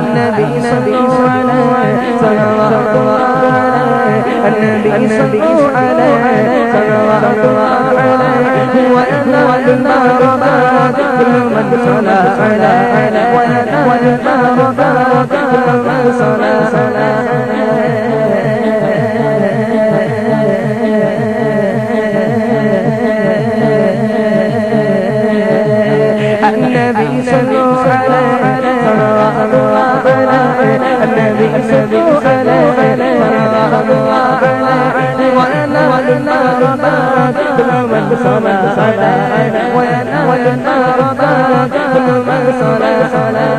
النبي صلوا عليه صلوات عليه النبي صلوا عليه صلوات عليه وينال المرضات كل من صلى عليه وينال المرضات كل من صلى النبي صلوا عليه صلوات عليه النبي صلوا عليه صلوات عليه وينال المرضات كل من صلى عليه وينال المرضات كل من صلى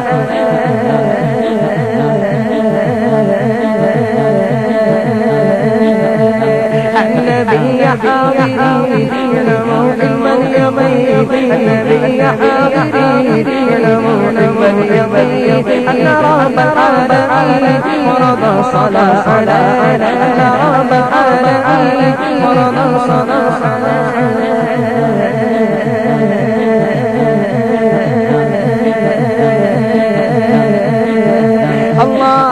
النبي يا حبيبي يا موحد اليمين النبي يا حبيبي يا موحد اليمين أن رب العالمين فرض صلاة عليه أن رب العالمين فرض صلاة عليه الله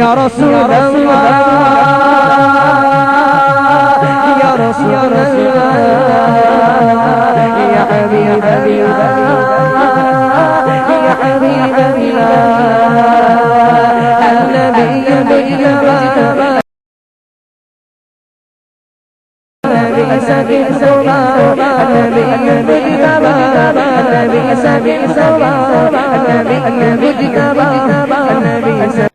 يا رسول الله يا رسول الله يا حبيب الله يا حبيب الله النبي بالله النبي سبيل سواه النبي بالله النبي سبيل سواه النبي بالله النبي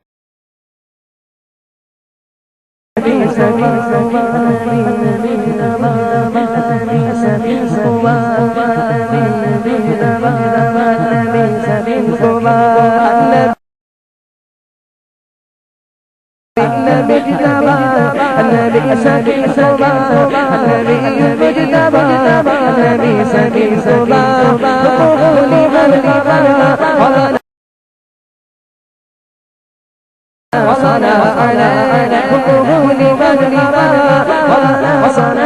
النبي سبيل صباه النبي مجتبى النبي سبيل صباه دخولي بالربا وصلى على دخولي بالربا وصلى